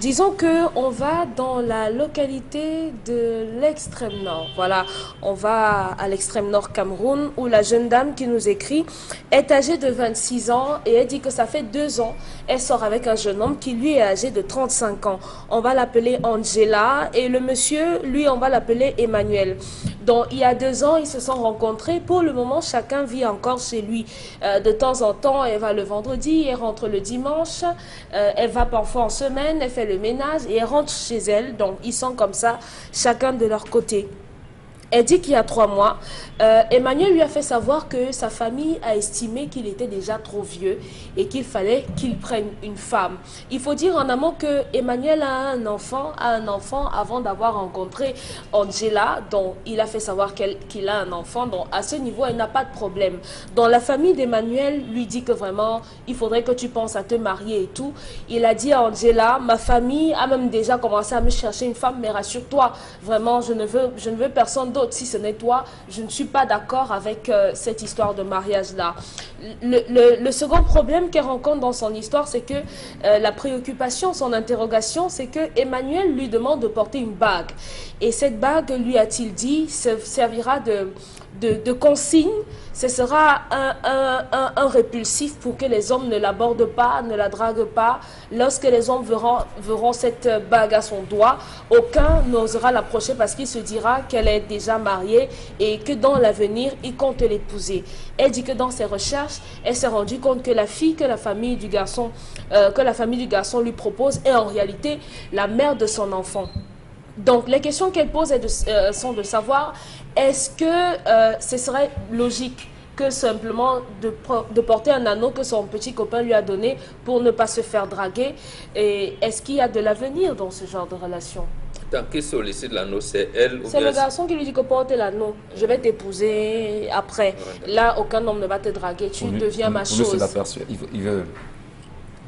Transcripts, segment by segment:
disons qu'on va dans la localité de l'extrême nord. Voilà, on va à l'extrême nord Cameroun où la jeune dame qui nous écrit est âgée de 26 ans et elle dit que ça fait 2 ans. Elle sort avec un jeune homme qui lui est âgé de 35 ans. On va l'appeler Angela et le monsieur, lui, on va l'appeler Emmanuel. Donc il y a 2 ans, ils se sont rencontrés. Pour le moment, chacun vit encore chez lui. De temps en temps, elle va le vendredi, elle rentre le dimanche, elle va parfois en semaine, elle fait le ménage et elle rentre chez elle. Donc ils sont comme ça, chacun de leur côté. Elle dit qu'il y a 3 mois, Emmanuel lui a fait savoir que sa famille a estimé qu'il était déjà trop vieux et qu'il fallait qu'il prenne une femme. Il faut dire en amont que Emmanuel a un enfant avant d'avoir rencontré Angela, dont il a fait savoir qu'il a un enfant. Donc à ce niveau, elle n'a pas de problème. Donc la famille d'Emmanuel lui dit que vraiment, il faudrait que tu penses à te marier et tout. Il a dit à Angela, ma famille a même déjà commencé à me chercher une femme, mais rassure-toi, vraiment, je ne veux personne d'autre. Si ce n'est toi, je ne suis pas d'accord avec cette histoire de mariage-là. Le second problème qu'elle rencontre dans son histoire, c'est que la préoccupation, son interrogation, c'est que Emmanuel lui demande de porter une bague. Et cette bague, lui a-t-il dit, servira de consigne. Ce sera un répulsif pour que les hommes ne l'abordent pas, ne la draguent pas. Lorsque les hommes verront cette bague à son doigt, aucun n'osera l'approcher parce qu'il se dira qu'elle est déjà mariée et que dans l'avenir, il compte l'épouser. Elle dit que dans ses recherches, elle s'est rendue compte que la fille que la famille du garçon lui propose est en réalité la mère de son enfant. Donc, les questions qu'elle pose sont de savoir, est-ce que ce serait logique que simplement de porter un anneau que son petit copain lui a donné pour ne pas se faire draguer? Et est-ce qu'il y a de l'avenir dans ce genre de relation? Tant qu'il sollicite l'anneau, c'est elle ou c'est le garçon qui lui dit que porte l'anneau, je vais t'épouser après. Là, aucun homme ne va te draguer, tu deviens ma chose. Il veut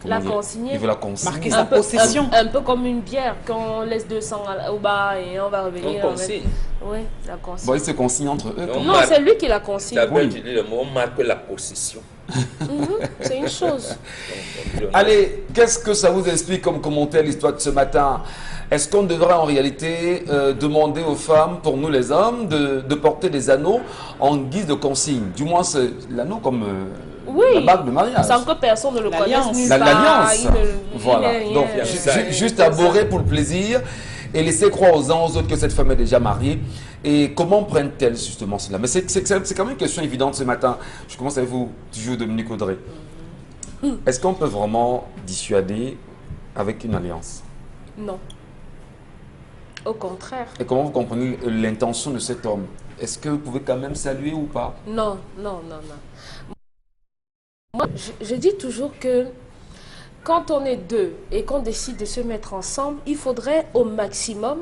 la consigner. Il veut la consigner. Marquer sa possession. Un peu comme une bière, quand on laisse 200 au bas et on va revenir. On consigne. Oui, la consigne. Bon, ils se consignent entre eux. Non, c'est lui qui la consigne. Oui. Tu dis le mot, on marque la possession. C'est une chose. Allez, qu'est-ce que ça vous explique comme commentaire l'histoire de ce matin? Est-ce qu'on devrait en réalité demander aux femmes, pour nous les hommes, de porter des anneaux en guise de consigne? Du moins, c'est l'anneau comme la bague de mariage. Sans que personne ne le connaisse. L'alliance. Voilà. Donc, juste aborder pour le plaisir et laisser croire aux uns aux autres que cette femme est déjà mariée. Et comment prennent-elles justement cela? Mais c'est quand même une question évidente ce matin. Je commence avec vous, toujours Dominique Audrey. Est-ce qu'on peut vraiment dissuader avec une alliance? Non. Au contraire. Et comment vous comprenez l'intention de cet homme? Est-ce que vous pouvez quand même saluer ou pas? Non. Moi, je dis toujours que quand on est deux et qu'on décide de se mettre ensemble, il faudrait au maximum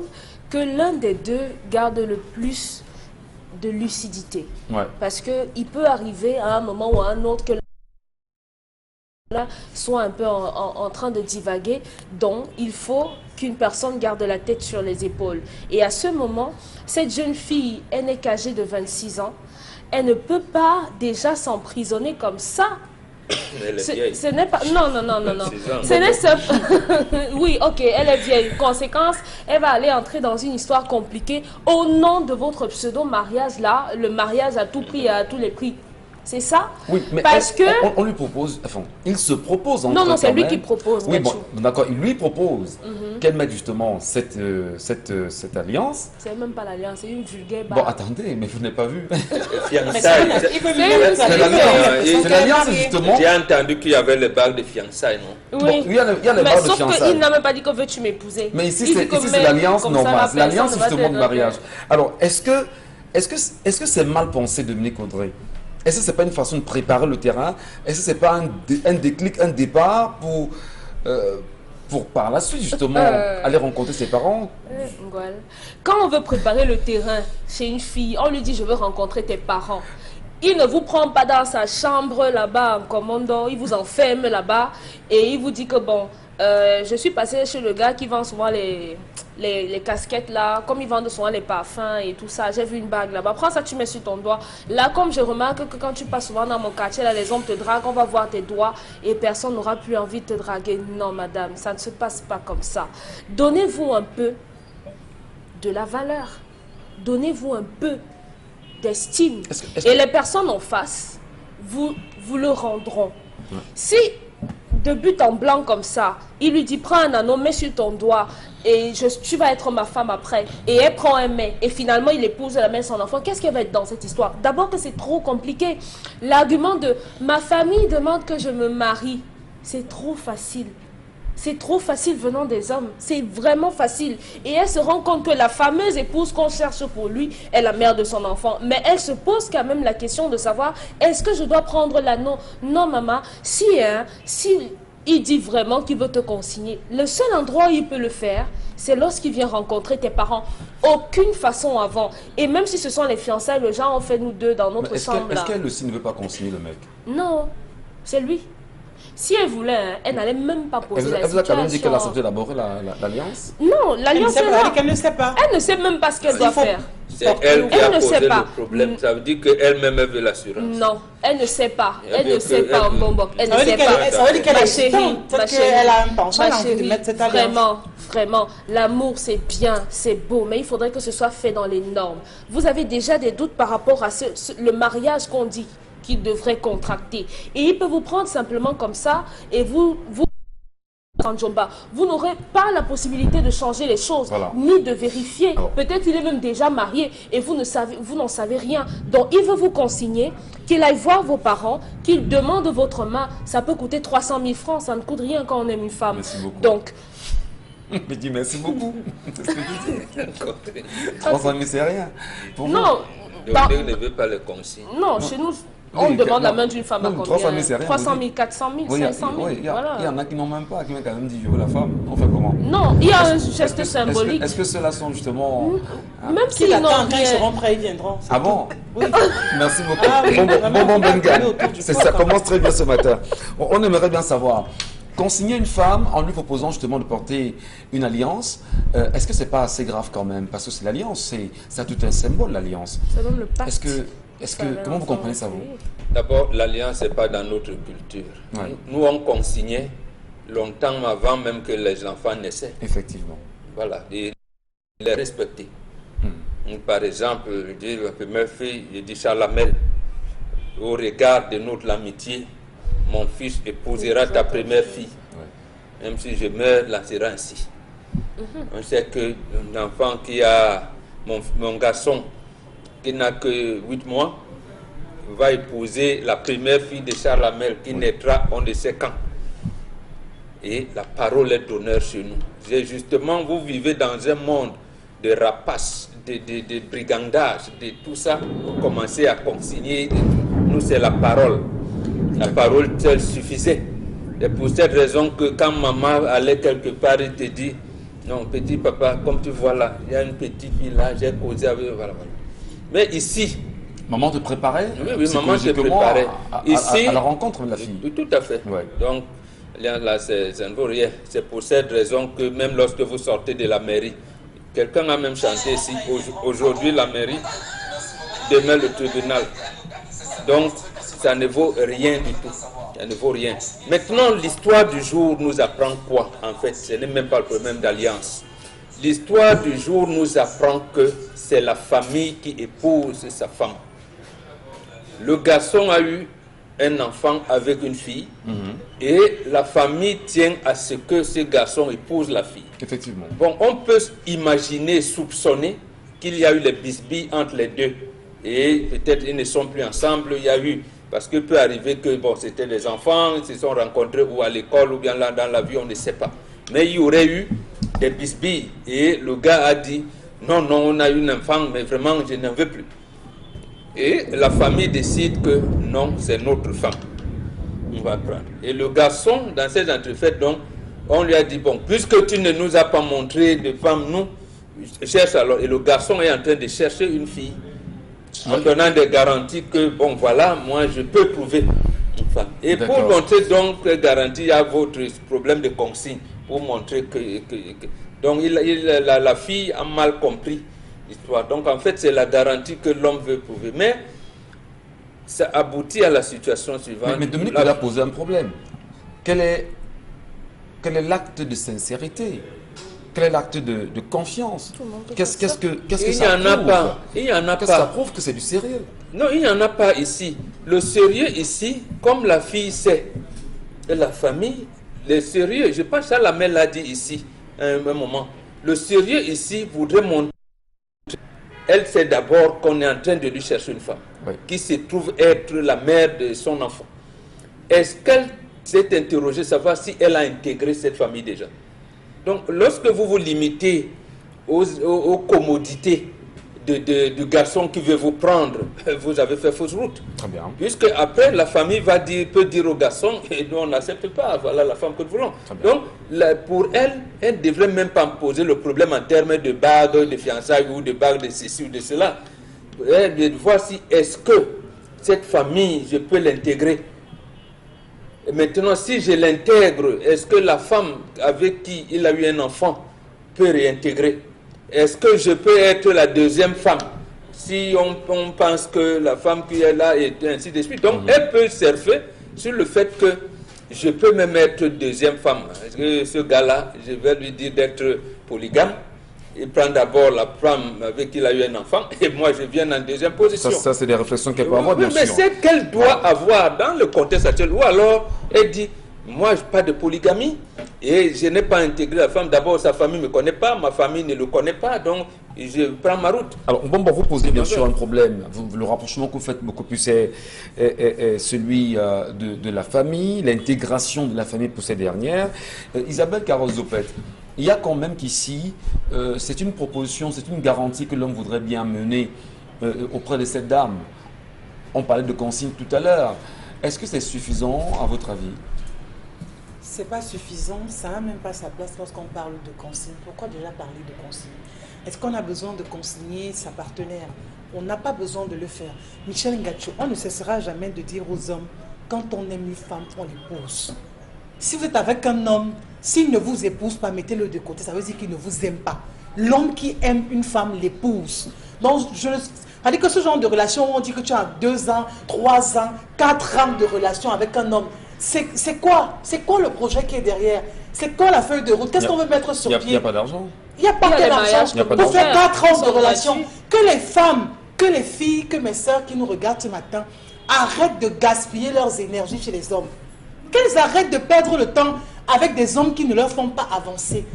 que l'un des deux garde le plus de lucidité. Ouais. Parce qu'il peut arriver à un moment ou à un autre que soit un peu en train de divaguer, donc il faut qu'une personne garde la tête sur les épaules. Et à ce moment, cette jeune fille, elle n'est qu'âgée de 26 ans, elle ne peut pas déjà s'emprisonner comme ça. Ce n'est pas... Non. Ce n'est oui, ok, elle est vieille. Conséquence, elle va aller entrer dans une histoire compliquée au nom de votre pseudo-mariage là, le mariage à tout prix et à tous les prix. C'est ça? Oui, mais parce que on lui propose, enfin, il se propose. Non, c'est lui qui propose. Oui, bon, d'accord, il lui propose qu'elle mette justement cette alliance. C'est même pas l'alliance, c'est une vulgaire. Bon, attendez, mais vous n'avez pas vu. Fiançailles. C'est l'alliance, justement. J'ai entendu qu'il y avait le bague de fiançailles, non? Oui, bon, il y a le bague de fiançailles. Sauf qu'il n'a même pas dit que veux-tu m'épouser. Mais ici, c'est l'alliance normale, c'est l'alliance justement de mariage. Alors, est-ce que c'est mal pensé, Dominique Audrey? Est-ce que ce n'est pas une façon de préparer le terrain? Est-ce que ce n'est pas un déclic, un départ pour par la suite, justement, aller rencontrer ses parents? Quand on veut préparer le terrain chez une fille, on lui dit « je veux rencontrer tes parents ». Il ne vous prend pas dans sa chambre là-bas en commando, il vous enferme là-bas et il vous dit que bon, Je suis passée chez le gars qui vend souvent les casquettes là, comme ils vendent souvent les parfums et tout ça. J'ai vu une bague là-bas. Prends ça, tu mets sur ton doigt. Là, comme je remarque que quand tu passes souvent dans mon quartier, là, les hommes te draguent, on va voir tes doigts et personne n'aura plus envie de te draguer. Non, madame, ça ne se passe pas comme ça. Donnez-vous un peu de la valeur. Donnez-vous un peu d'estime. Et les personnes en face, vous le rendront. Ouais. Si de but en blanc comme ça, il lui dit prends un anneau, mets sur ton doigt et tu vas être ma femme après, et elle prend un mets et finalement il épouse la main de son enfant, qu'est-ce qu'elle va être dans cette histoire? D'abord que c'est trop compliqué. L'argument de ma famille demande que je me marie, c'est trop facile. C'est trop facile venant des hommes. C'est vraiment facile. Et elle se rend compte que la fameuse épouse qu'on cherche pour lui est la mère de son enfant. Mais elle se pose quand même la question de savoir, est-ce que je dois prendre l'anneau? Non, maman. Si il dit vraiment qu'il veut te consigner, le seul endroit où il peut le faire, c'est lorsqu'il vient rencontrer tes parents. Aucune façon avant. Et même si ce sont les fiançailles, le genre on fait nous deux dans notre chambre. Est-ce qu'elle aussi ne veut pas consigner le mec? Non, c'est lui. Si elle voulait, elle n'allait même pas poser la question. Elle vous a quand même dit qu'elle acceptait d'abord l'alliance? Non, l'alliance est là. Elle ne sait pas. Elle ne sait même pas ce qu'elle doit faire. C'est elle qui a posé le problème. Ça veut dire qu'elle-même veut l'assurance. Non, elle ne sait pas. Elle ne sait pas, bonbon. Elle ne sait pas. Ça veut dire qu'elle Ma est chérie, elle a un penchant, elle a envie de mettre cette alliance. Vraiment, vraiment, l'amour c'est bien, c'est beau, mais il faudrait que ce soit fait dans les normes. Vous avez déjà des doutes par rapport à le mariage qu'on dit qu'il devrait contracter. Et il peut vous prendre simplement comme ça et vous n'aurez pas la possibilité de changer les choses, ni de vérifier. Peut-être il est même déjà marié et vous n'en savez rien. Donc il veut vous consigner, qu'il aille voir vos parents, qu'il demande votre main. Ça peut coûter 300 000 francs, ça ne coûte rien quand on aime une femme. Merci beaucoup. Donc, mais dis merci beaucoup. C'est ce que tu dis. 300 000 c'est rien. Pour non. Donc, il ne veut pas le consigner. Non, chez nous... On demande la main d'une femme à combien? 300 000, c'est rien. 300 000, 400 000, 500 000. Il y en a qui n'ont même pas, qui m'ont quand même dit je veux la femme. On fait comment? Non, il y a un geste symbolique. Est-ce que ceux-là sont justement... Même s'ils n'ont rien. Quand ils seront prêts, ils viendront. Ah bon? Oui. Merci beaucoup. Bon, Benga. Ça commence très bien ce matin. On aimerait bien savoir, consigner une femme en lui proposant justement de porter une alliance, est-ce que c'est pas assez grave quand même? Parce que c'est l'alliance, ça a tout un symbole, l'alliance. Ça donne le pacte. Comment vous comprenez ça, vous? D'abord, l'alliance n'est pas dans notre culture. Ouais. Nous, on consignait longtemps avant même que les enfants naissaient. Effectivement. Voilà, et les respecter. Par exemple, la première fille, je dis Chalamel, au regard de notre amitié, mon fils épousera ta première fille. Ouais. Même si je meurs, là sera ainsi. On sait qu'un enfant qui a, mon garçon, qui n'a que 8 mois, va épouser la première fille de Charles Hamel qui naîtra on ne sait quand. Et la parole est d'honneur chez nous. Justement, vous vivez dans un monde de rapaces, de brigandage, de tout ça. Vous commencez à consigner. Nous, c'est la parole. La parole, elle suffisait. C'est pour cette raison que quand maman allait quelque part, elle te dit, non, petit papa, comme tu vois là, il y a une petite fille là, j'ai causé avec... Voilà. Mais ici... Maman te préparait? Oui, maman te préparait. Ici, à la rencontre de la fille. Tout à fait. Ouais. Donc, là, ça ne vaut rien. C'est pour cette raison que même lorsque vous sortez de la mairie, quelqu'un a même chanté ici, aujourd'hui la mairie, demain le tribunal. Donc, ça ne vaut rien du tout. Ça ne vaut rien. Maintenant, l'histoire du jour nous apprend quoi? En fait, ce n'est même pas le problème d'alliance. L'histoire du jour nous apprend que c'est la famille qui épouse sa femme. Le garçon a eu un enfant avec une fille et la famille tient à ce que ce garçon épouse la fille. Effectivement. Bon, on peut imaginer, soupçonner qu'il y a eu les bisbilles entre les deux et peut-être ils ne sont plus ensemble. Il y a eu, parce que peut arriver que bon, c'était des enfants, ils se sont rencontrés ou à l'école ou bien là dans la vie, on ne sait pas. Mais il y aurait eu des bisbilles et le gars a dit non, on a eu un enfant, mais vraiment je n'en veux plus. Et la famille décide que non, c'est notre femme. On va prendre. Et le garçon, dans ces entrefaites, donc, on lui a dit, bon, puisque tu ne nous as pas montré de femme, nous, cherche alors. Et le garçon est en train de chercher une fille, en donnant des garanties que, bon, voilà, moi, je peux trouver une femme. Et pour montrer donc que garantie, il y a votre problème de consigne, pour montrer donc la fille a mal compris l'histoire. Donc en fait, c'est la garantie que l'homme veut prouver. Mais ça aboutit à la situation suivante. Mais Dominique, il a posé un problème. Quel est l'acte de sincérité? Quel est l'acte de confiance? Qu'est-ce que ça prouve? Il n'y en a pas. Il n'y en a pas. Ça prouve que c'est du sérieux. Non, il n'y en a pas ici. Le sérieux ici, comme la fille sait, de la famille, le sérieux, je pense que la mère l'a dit ici, à un moment. Le sérieux ici voudrait montrer. Elle sait d'abord qu'on est en train de lui chercher une femme qui se trouve être la mère de son enfant. Est-ce qu'elle s'est interrogée, savoir si elle a intégré cette famille déjà? Donc, lorsque vous vous limitez aux commodités du garçon qui veut vous prendre, vous avez fait fausse route. Très bien. Puisque après, la famille peut dire au garçon, et nous on n'accepte pas, voilà la femme que nous voulons. Donc, pour elle, elle ne devrait même pas poser le problème en termes de bague, de fiançailles ou de bague de ceci ou de cela. Elle de voir si est-ce que cette famille, je peux l'intégrer. Et maintenant, si je l'intègre, est-ce que la femme avec qui il a eu un enfant peut réintégrer? Est-ce que je peux être la deuxième femme si on pense que la femme qui est là et ainsi de suite? Donc, elle peut surfer sur le fait que je peux même être deuxième femme. Est-ce que ce gars-là, je vais lui dire d'être polygame? Il prend d'abord la femme avec qui il a eu un enfant et moi je viens en deuxième position. Ça c'est des réflexions qu'elle peut avoir, bien sûr. Mais c'est qu'elle doit avoir dans le contexte actuel. Ou alors elle dit, moi je n'ai pas de polygamie et je n'ai pas intégré la femme. D'abord sa famille ne me connaît pas, ma famille ne le connaît pas, donc je prends ma route. Alors bon, vous posez bien sûr un problème. Le rapprochement que vous faites beaucoup plus est celui de la famille, l'intégration de la famille pour ces dernières. Isabelle Carroz-Zopet, il y a quand même qu'ici, c'est une proposition, c'est une garantie que l'homme voudrait bien mener auprès de cette dame. On parlait de consigne tout à l'heure. Est-ce que c'est suffisant à votre avis? C'est pas suffisant, ça n'a même pas sa place lorsqu'on parle de consigne. Pourquoi déjà parler de consigne? Est-ce qu'on a besoin de consigner sa partenaire? On n'a pas besoin de le faire. Michel Ngacho, on ne cessera jamais de dire aux hommes, quand on aime une femme, on l'épouse. Si vous êtes avec un homme, s'il ne vous épouse pas, mettez-le de côté, ça veut dire qu'il ne vous aime pas. L'homme qui aime une femme l'épouse. Donc, c'est-à-dire que ce genre de relation où on dit que tu as 2 ans, 3 ans, 4 ans de relation avec un homme, c'est quoi? C'est quoi le projet qui est derrière? C'est quoi la feuille de route? Qu'est-ce qu'on veut mettre sur pied? Il n'y a pas d'argent. Il n'y a pas d'argent pour faire 4 ans de relation. Que les femmes, que les filles, que mes soeurs qui nous regardent ce matin arrêtent de gaspiller leurs énergies chez les hommes. Qu'elles arrêtent de perdre le temps avec des hommes qui ne leur font pas avancer.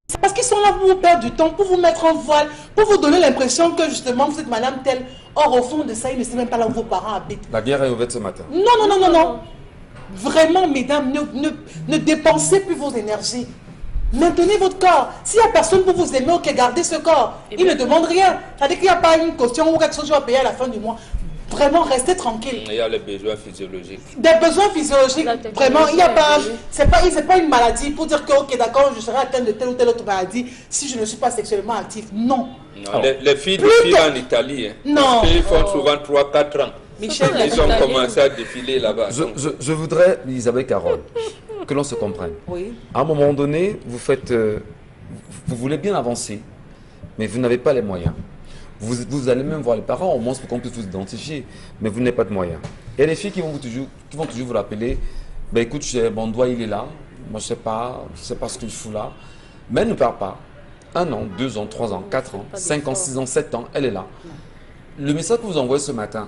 C'est parce qu'ils sont là pour vous perdre du temps, pour vous mettre en voile, pour vous donner l'impression que justement vous êtes madame telle. Or au fond de ça, ils ne savent même pas là où vos parents habitent. La guerre est ouverte ce matin. Non. Vraiment, mesdames, ne dépensez plus vos énergies. Maintenez votre corps. S'il n'y a personne pour vous aimer, ok, gardez ce corps. Il ne demande rien. C'est-à-dire qu'il n'y a pas une caution ou quelque chose que tu vas payer à la fin du mois. Vraiment, restez tranquille. Il y a les besoins physiologiques. Des besoins physiologiques, vraiment, il n'y a pas... C'est pas une maladie pour dire que, ok, d'accord, je serai atteinte de telle ou telle autre maladie si je ne suis pas sexuellement active. Non. Les filles en Italie, non. Ils font souvent 3-4 ans. Michel, ils ont commencé à défiler là-bas. Je voudrais, Isabelle Carroz, que l'on se comprenne. Oui. À un moment donné, vous voulez bien avancer, mais vous n'avez pas les moyens. Vous allez même voir les parents, au moins pour qu'on puisse vous identifier, mais vous n'avez pas de moyens. Il y a des filles qui vont toujours vous rappeler, ben écoute, mon doigt il est là, moi je sais pas ce que je fous là, mais elle ne part pas. 1 an, 2 ans, 3 ans, 4 ans, 5 ans, 6 ans, 7 ans, elle est là. Le message que vous envoyez ce matin,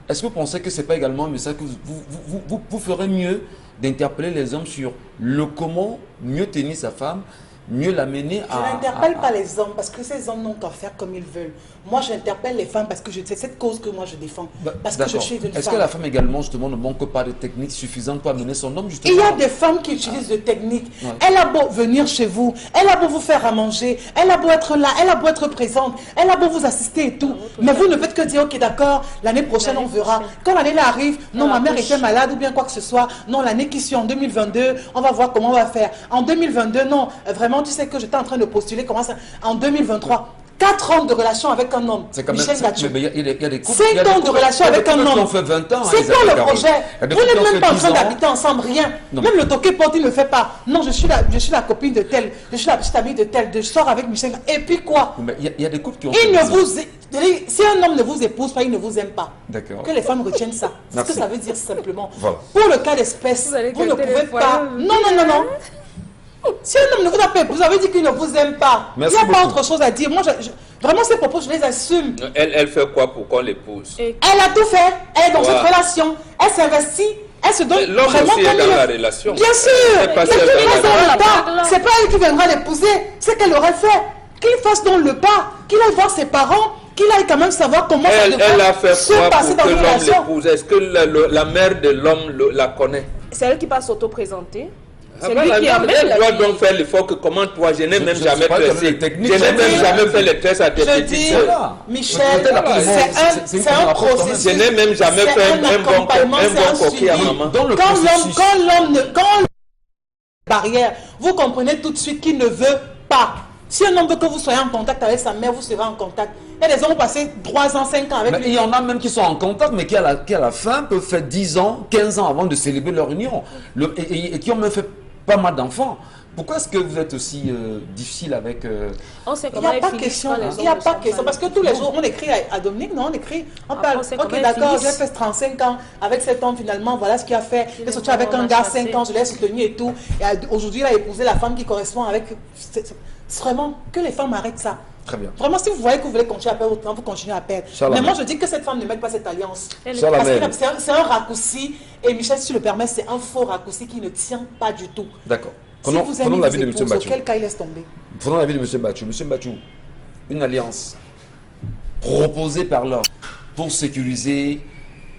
est-ce que vous pensez que ce n'est pas également un message que vous ferez mieux d'interpeller les hommes sur le comment mieux tenir sa femme, mieux l'amener à... Je n'interpelle pas les hommes parce que ces hommes n'ont qu'à faire comme ils veulent. Moi, j'interpelle les femmes parce que c'est cette cause que moi je défends. Parce que je suis une femme. Est-ce que la femme également, justement, ne manque pas de techniques suffisantes pour amener son homme, justement? Il y a des femmes qui utilisent de techniques. Ouais. Elle a beau venir chez vous, elle a beau vous faire à manger, elle a beau être là, elle a beau être présente, elle a beau vous assister et tout. Mais vous ne faites que dire, ok, d'accord, l'année prochaine on verra. Quand l'année là arrive, non, ma mère était malade ou bien quoi que ce soit. Non, l'année qui suit, en 2022, on va voir comment on va faire. En 2022, non, vraiment, tu sais que j'étais en train de postuler comment ça. En 2023. 4 ans de relation avec un homme. C'est quand même, Michel Gachou. mais il y a des couples. 5 ans de relation avec un homme. On fait 20 ans. C'est quoi le projet? Vous n'êtes même pas en train d'habiter ensemble, rien. Non. Même le toqué porte, il ne le fait pas. Non, je suis la copine de tel, je suis la petite amie de tel, je sors avec Michel. Et puis quoi? Mais il y a des couples qui ont Il fait ne vous... Si un homme ne vous épouse pas, il ne vous aime pas. D'accord. Que les femmes retiennent ça. C'est ce Merci. que ça veut dire simplement. Voilà. Pour le cas d'espèce, Vous allez vous ne capter pouvez les pas... foyers. Non. Si un homme ne vous a pas épousé, vous avez dit qu'il ne vous aime pas. Merci Il n'y a pas beaucoup. autre chose à dire. Moi, vraiment, ces propos, je les assume. Elle fait quoi pour qu'on l'épouse? Et Elle a tout fait. Elle est dans Ouais. cette relation. Elle s'investit. Elle se donne L'homme vraiment aussi est comme dans il la est. relation. Bien sûr. C'est pas Mais si elle qu'il va fasse dans le la pas. blague, là. C'est pas elle qui viendra l'épouser. C'est qu'elle aurait fait. Qu'il fasse donc le pas. Qu'il aille voir ses parents. Qu'il aille quand même savoir comment ça Elle a fait devrait se quoi passer pour dans que une l'homme relation. l'épouse? Est-ce que la mère de l'homme la connaît? c'est elle qui va s'auto-présenter. Ah C'est ben, lui qui elle amène la doit fille. donc faire l'effort que comment toi, je n'ai même je jamais sais pas quelle est pressé. la technique. Je n'ai Je même dis- jamais fait les tests à tes Je petites dis, sœurs. Voilà. Michel, Voilà. c'est C'est un une rapporte processus. Je n'ai même jamais C'est fait un bon accompagnement, c'est un coquille à suivi. maman. Dans le Quand processus. l'homme barrière, vous comprenez tout de suite qu'il ne veut pas. Si un homme veut que vous soyez en contact avec sa mère, vous serez en contact. Il y a des hommes qui ont passé 3 ans, 5 ans avec Mais lui. il y en a même qui sont en contact, mais qui à la fin peuvent faire 10 ans, 15 ans avant de célébrer leur union. Et qui ont même fait pas mal d'enfants. Pourquoi est-ce que vous êtes aussi difficile avec... On sait Il n'y comment a pas elle finit question, quand les il n'y a hommes pas sont question. mal. Parce que tous les jours, on écrit à Dominique, non, on écrit, on Après, parle. on sait Ok, comment ils d'accord, j'ai finissent. fait 35 ans avec cet homme, finalement, voilà ce qu'il a fait. Il est sorti avec on un a gars, chassé. 5 ans, je l'ai soutenu et tout. Et aujourd'hui, il a épousé la femme qui correspond avec. C'est vraiment que les femmes arrêtent ça. Très bien. Vraiment, si vous voyez que vous voulez continuer à perdre votre temps, vous continuez à perdre. Charles Mais moi, Lamel. je dis que cette femme ne mette pas cette alliance. Elle est- Charles Parce Lamel. que c'est un raccourci. Et Michel, si tu le permets, c'est un faux raccourci qui ne tient pas du tout. D'accord. Si Prenons vous aimez l'avis de vos M. épouses, Bachou. auquel cas il laisse tomber. Prenons l'avis de M. Bachou. M. Bachou, une alliance proposée par l'homme pour sécuriser,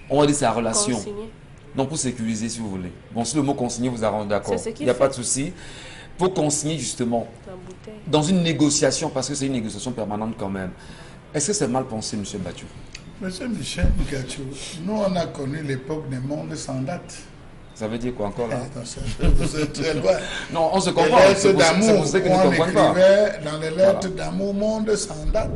on va dire, sa relation. Consigné. Non, pour sécuriser, si vous voulez. Bon, si le mot consigner vous a rendu d'accord, C'est ce qu'il il n'y a fait. pas de souci. Pour consigner, justement, La bouteille. dans une négociation, parce que c'est une négociation permanente quand même, est-ce que c'est mal pensé, M. Bachou? Monsieur Michel Gachou, nous on a connu l'époque des mondes sans date. Ça veut dire quoi encore là? Vous êtes très loin. Non, on se Les comprend. lettres C'est pour d'amour, ça que on je ne comprends pas. écrivait dans les lettres d'amour monde sans date.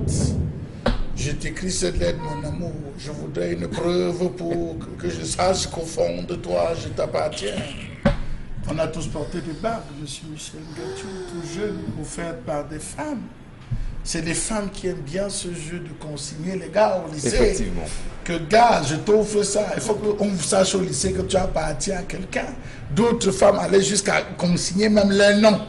Je t'écris cette lettre, mon amour. Je voudrais une preuve pour que je sache qu'au fond de toi, je t'appartiens. On a tous porté des bagues, monsieur Michel Gachou, tout jeune, offertes par des femmes. C'est les femmes qui aiment bien ce jeu de consigner les gars au lycée. Effectivement. Que gars, je t'offre ça. Il faut qu'on sache au lycée que tu appartiens à quelqu'un. D'autres femmes allaient jusqu'à consigner même leur nom.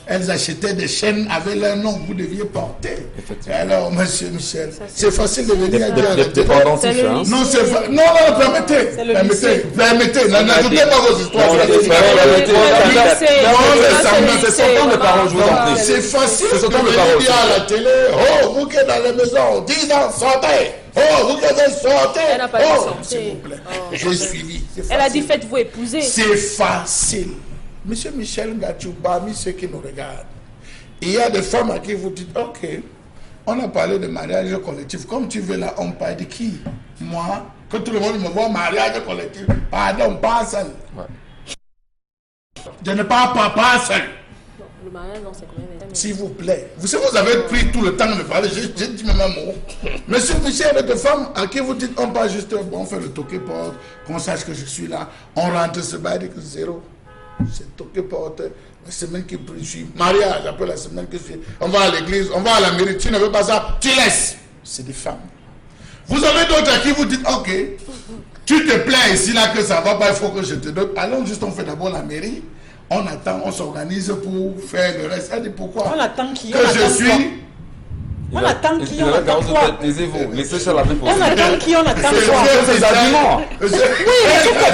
Elles achetaient des chaînes avec leur nom. Vous deviez porter. Effectivement. Et alors, monsieur Michel, c'est facile de venir dire à la télé. Dépendantif, C'est le hein? lycée. Non, c'est fa... Non, permettez. C'est le lycée. Permettez. N'ajoutez pas vos histoires. Non, C'est c'est pas facile. la vérité. c'est C'est son temps de parole, je vous en prie. C'est facile C'est son de temps de venir parole. dire à la télé, oh, vous qui êtes dans la maison, 10 ans, sortez. Oh, vous qui êtes sortez. Elle n'a pas dit Oh, sortez. s'il vous plaît. Oh. J'ai suivi. C'est Elle a dit facile. faites-vous épouser. C'est facile. Monsieur Michel Gachou, parmi ceux qui nous regardent, il y a des femmes à qui vous dites, ok, on a parlé de mariage collectif. Comme tu veux là, on parle de qui? Moi, que tout le monde me voit mariage collectif. Pardon, pas seul. Ouais. Je ne parle pas seul. Non, le mariage, non, c'est combien de temps? S'il vous plaît. Vous savez, vous avez pris tout le temps de me parler. J'ai dit même un mot. Monsieur Michel, il y a des femmes à qui vous dites, on parle juste, bon, on fait le toqué porte, qu'on sache que je suis là. On rentre ce bail que zéro. C'est toqué porte. La semaine qui suit, mariage, après la semaine qui suit. On va à l'église, on va à la mairie. Tu ne veux pas ça, tu laisses. C'est des femmes. Vous avez d'autres à qui vous dites, ok, tu te plains ici, là, que ça va pas, il faut que je te donne. Allons juste, on fait d'abord la mairie. On attend, on s'organise pour faire le reste. Elle dit pourquoi? On attend qui? Que On je attend suis. quoi? On attend qui? On attend quoi? Taisez-vous, laissez ça la même On attend qui? On attend C'est quoi? C'est des arguments. Oui, mais c'est quoi?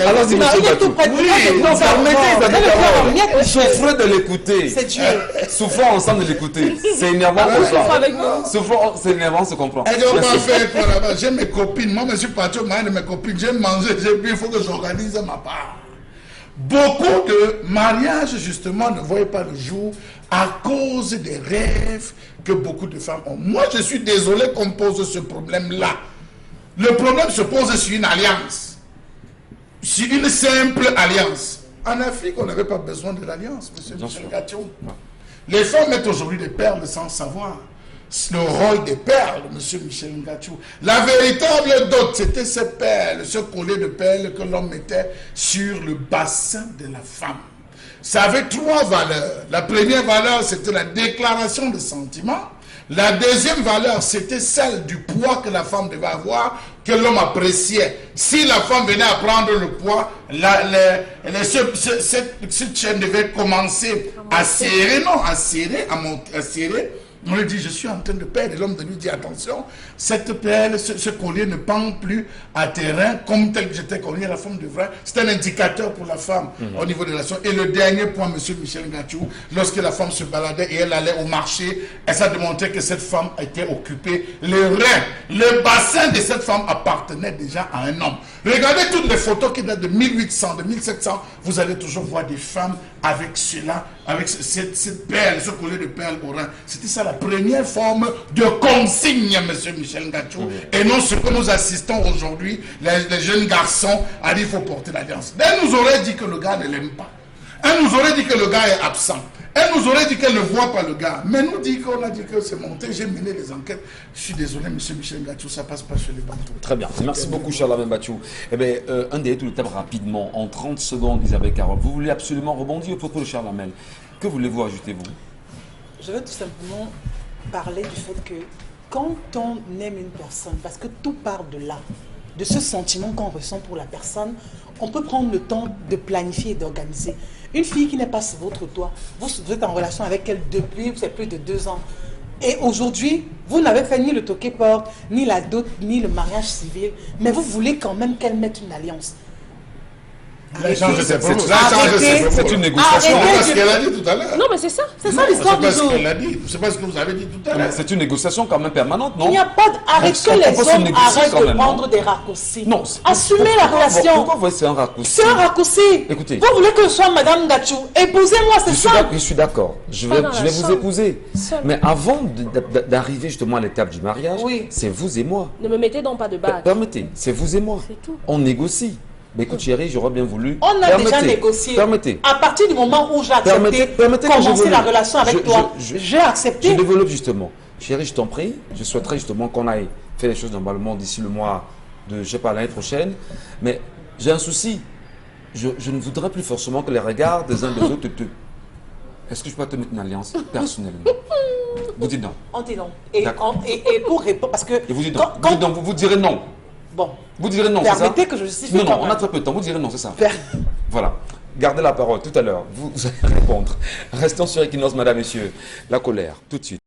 Allons-y, monsieur Bachou. Souffrez de l'écouter. C'est Dieu. Souffrons ensemble de l'écouter. C'est énervant pour Souffre ça. avec nous. Souffrons, c'est énervant, on se comprend. Elle dit, on va faire quoi là-bas? J'ai mes copines. Moi, je suis parti au mariage de mes copines. J'ai mangé, j'ai bu. Il faut que j'organise ma part. Beaucoup de mariages, justement, ne voient pas le jour à cause des rêves que beaucoup de femmes ont. Moi, je suis désolé qu'on pose ce problème-là. Le problème se pose sur une alliance. sur une simple alliance. En Afrique, on n'avait pas besoin de l'alliance, monsieur Michel Ngachou. Les femmes mettent aujourd'hui des perles sans savoir le rôle des perles, monsieur Michel Ngachou. La véritable dot, c'était ces perles, ce collier de perles que l'homme mettait sur le bassin de la femme. Ça avait 3 valeurs. La première valeur, c'était la déclaration de sentiments. La deuxième valeur, c'était celle du poids que la femme devait avoir, que l'homme appréciait. Si la femme venait à prendre le poids, cette chaîne devait commencer à serrer, à serrer. On lui dit, je suis en train de perdre. Et l'homme lui dit, attention, cette perle, ce collier ne pend plus à terrain comme tel que j'étais collier. La femme devrait. C'est un indicateur pour la femme au niveau de la chose. Et le dernier point, monsieur Michel Ngachou, lorsque la femme se baladait et elle allait au marché, elle s'est démontré que cette femme était occupée. Le bassin de cette femme appartenait déjà à un homme. Regardez toutes les photos qui datent de 1800, de 1700. Vous allez toujours voir des femmes avec cela, avec cette perle, ce collier de perles au rein. C'était ça la première forme de consigne, monsieur Michel Ngachou. Et non ce que nous assistons aujourd'hui, les jeunes garçons, à dire qu'il faut porter l'alliance. Elle nous aurait dit que le gars ne l'aime pas. Elle nous aurait dit que le gars est absent. Elle nous aurait dit qu'elle ne voit pas le gars. Mais nous dit qu'on a dit que c'est monté. J'ai mené les enquêtes. Je suis désolé, monsieur Michel Ngachou, ça passe pas chez les bantous. Très bien. Merci beaucoup, Charles Bachou. Eh bien, un des tout le temps rapidement, en 30 secondes, Isabelle Carole. Vous voulez absolument rebondir au propos de Charles Hamel. Que voulez-vous ajouter, vous? Je veux tout simplement parler du fait que quand on aime une personne, parce que tout part de là, de ce sentiment qu'on ressent pour la personne, on peut prendre le temps de planifier et d'organiser. Une fille qui n'est pas sur votre toit, vous êtes en relation avec elle depuis plus de 2 ans. Et aujourd'hui, vous n'avez fait ni le toqué-porte, ni la dot, ni le mariage civil, mais vous voulez quand même qu'elle mette une alliance. C'est une négociation. C'est ce qu'elle a dit tout à l'heure. Non, mais c'est ça l'histoire du jour. C'est pas ce que vous avez dit tout à l'heure. C'est une négociation quand même permanente, non? Il n'y a pas d'arrêter les hommes, arrêtent de prendre des raccourcis. Non. Assumez la relation. Pourquoi vous voyez c'est un raccourci? C'est un raccourci. Écoutez. Vous voulez que je sois Madame Ngachou? Épousez-moi, c'est ça. Je suis d'accord. Je vais vous épouser. Mais avant d'arriver justement à l'étape du mariage, c'est vous et moi. Ne me mettez donc pas de bague. Permettez, c'est vous et moi. C'est tout. On négocie. Mais écoute chérie, j'aurais bien voulu. On a déjà négocié. Permettez. À partir du moment où j'ai accepté commencer la relation avec toi, j'ai accepté. Je développe justement. Chérie, je t'en prie, je souhaiterais justement qu'on aille faire les choses normalement d'ici le mois de, je sais pas, l'année prochaine. Mais j'ai un souci. Je ne voudrais plus forcément que les regards des uns des autres te... Est-ce que je peux te mettre une alliance personnellement? Vous dites non. On dit non. Et pour répondre, parce que... Et vous dites non. Vous direz non. Bon. Vous direz non, c'est ça? Permettez que je justifie. Non, on a très peu de temps. Vous direz non, c'est ça. Voilà. Gardez la parole tout à l'heure. Vous allez répondre. Restons sur Equinox, madame, messieurs. La colère, tout de suite.